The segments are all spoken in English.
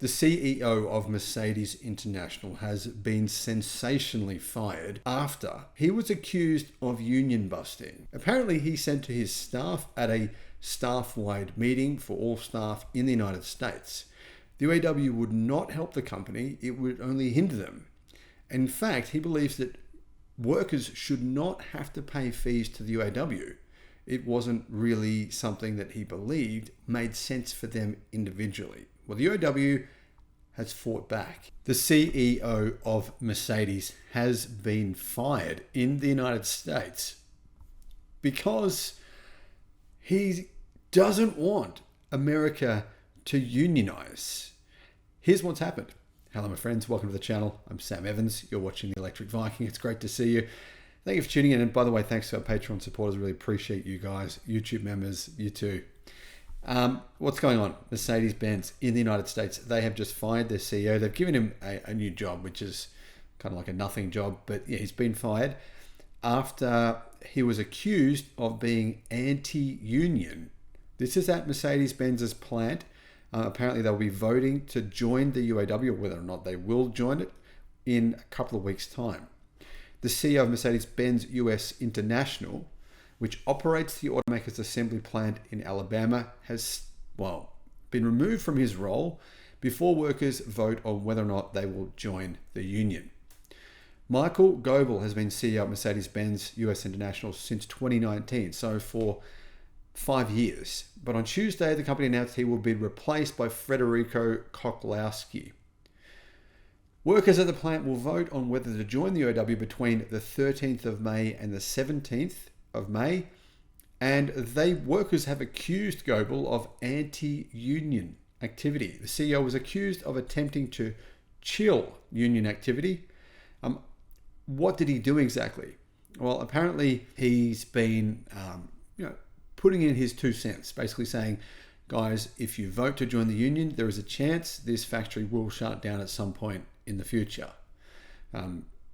The CEO of Mercedes International has been sensationally fired after he was accused of union busting. Apparently, he said to his staff at a staff-wide meeting for all staff in the United States, the UAW would not help the company, it would only hinder them. In fact, he believes that workers should not have to pay fees to the UAW. It wasn't really something that he believed made sense for them individually. Well, the UAW has fought back. The CEO of Mercedes has been fired in the United States because he doesn't want America to unionize. Here's what's happened. Hello, my friends. Welcome to the channel. I'm Sam Evans. You're watching the Electric Viking. It's great to see you. Thank you for tuning in. And by the way, thanks to our Patreon supporters. I really appreciate you guys. YouTube members, you too. What's going on? Mercedes-Benz in the United States, they have just fired their CEO. They've given him a new job, which is kind of like a nothing job, but yeah, he's been fired after he was accused of being anti-union. This is at Mercedes-Benz's plant. Apparently they'll be voting to join the UAW, whether or not they will join it in a couple of weeks' time. The CEO of Mercedes-Benz US International, which operates the automaker's assembly plant in Alabama, has, been removed from his role before workers vote on whether or not they will join the union. Michael Goebel has been CEO of Mercedes-Benz US International since 2019, so for 5 years. But on Tuesday, the company announced he will be replaced by Federico Koklowski. Workers at the plant will vote on whether to join the UAW between the 13th of May and the 17th of May, and workers have accused Goebel of anti-union activity. The CEO was accused of attempting to chill union activity. What did he do exactly? Well, apparently he's been putting in his 2 cents, basically saying, guys, if you vote to join the union, there is a chance this factory will shut down at some point in the future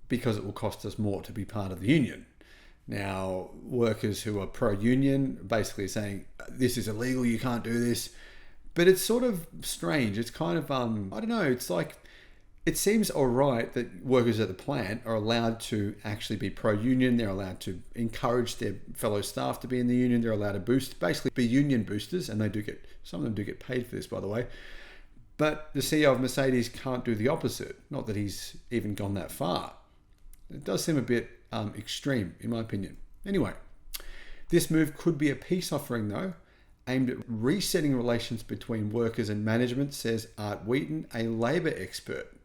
because it will cost us more to be part of the union. Now, workers who are pro-union basically saying, this is illegal, you can't do this. But it's sort of strange. It's kind of, I don't know, it's like, it seems all right that workers at the plant are allowed to actually be pro-union. They're allowed to encourage their fellow staff to be in the union. They're allowed to basically be union boosters. And some of them do get paid for this, by the way. But the CEO of Mercedes can't do the opposite. Not that he's even gone that far. It does seem a bit extreme, in my opinion. Anyway, this move could be a peace offering, though, aimed at resetting relations between workers and management, says Art Wheaton, a Labour expert.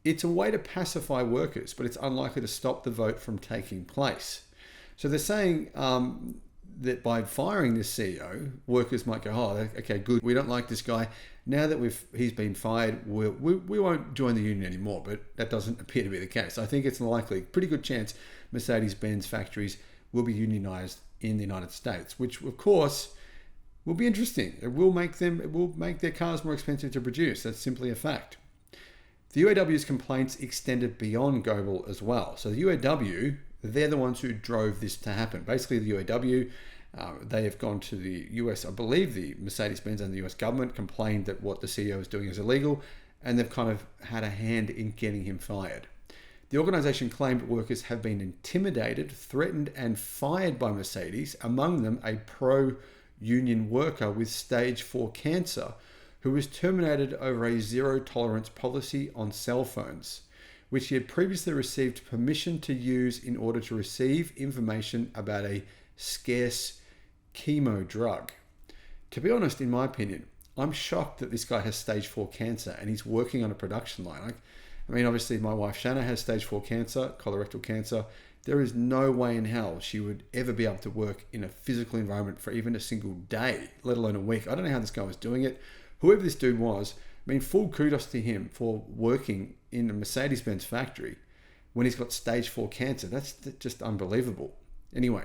It's a way to pacify workers, but it's unlikely to stop the vote from taking place. So they're saying that by firing this CEO, workers might go, oh, okay, good, we don't like this guy. Now that he's been fired, we won't join the union anymore, but that doesn't appear to be the case. I think it's likely, pretty good chance, Mercedes-Benz factories will be unionized in the United States, which of course will be interesting. It will make their cars more expensive to produce. That's simply a fact. The UAW's complaints extended beyond Goebel as well. So the UAW, they're the ones who drove this to happen. Basically, the UAW, they have gone to the US, I believe the Mercedes-Benz and the US government complained that what the CEO is doing is illegal, and they've kind of had a hand in getting him fired. The organization claimed workers have been intimidated, threatened, and fired by Mercedes, among them a pro-union worker with stage 4 cancer, who was terminated over a zero-tolerance policy on cell phones, which he had previously received permission to use in order to receive information about a scarce chemo drug. To be honest, in my opinion, I'm shocked that this guy has stage 4 cancer and he's working on a production line. Obviously my wife Shanna has stage 4 cancer, colorectal cancer. There is no way in hell she would ever be able to work in a physical environment for even a single day, let alone a week. I don't know how this guy was doing it. Whoever this dude was, full kudos to him for working in a Mercedes-Benz factory when he's got stage 4 cancer. That's just unbelievable. Anyway,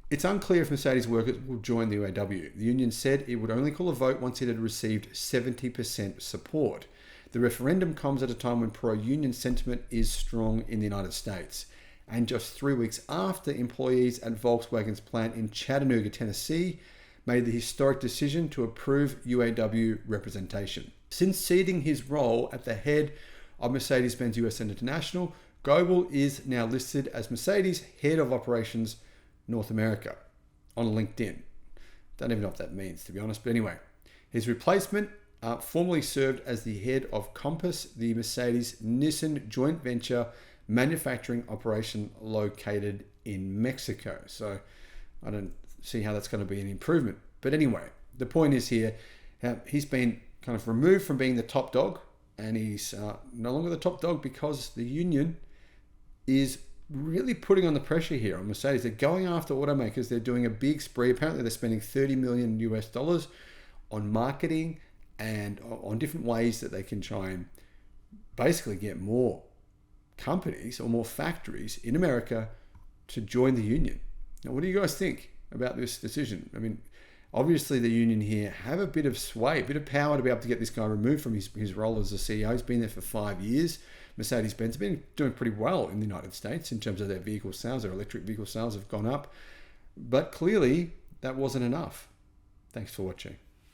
it's unclear if Mercedes workers will join the UAW. The union said it would only call a vote once it had received 70% support. The referendum comes at a time when pro-union sentiment is strong in the United States. And just 3 weeks after employees at Volkswagen's plant in Chattanooga, Tennessee, made the historic decision to approve UAW representation. Since ceding his role at the head of Mercedes-Benz US and International, Goebel is now listed as Mercedes Head of Operations North America on LinkedIn. Don't even know what that means, to be honest. But anyway, his replacement formerly served as the head of Compass, the Mercedes-Nissan joint venture manufacturing operation located in Mexico. So I don't see how that's going to be an improvement. But anyway, the point is here, he's been kind of removed from being the top dog, and he's no longer the top dog because the union is really putting on the pressure here on Mercedes. They're going after automakers. They're doing a big spree. Apparently they're spending $30 million US on marketing and on different ways that they can try and basically get more companies or more factories in America to join the union. Now, what do you guys think about this decision? I mean, obviously the union here have a bit of sway, a bit of power to be able to get this guy removed from his role as a CEO. He's been there for 5 years. Mercedes-Benz have been doing pretty well in the United States in terms of their vehicle sales. Their electric vehicle sales have gone up. But clearly, that wasn't enough. Thanks for watching.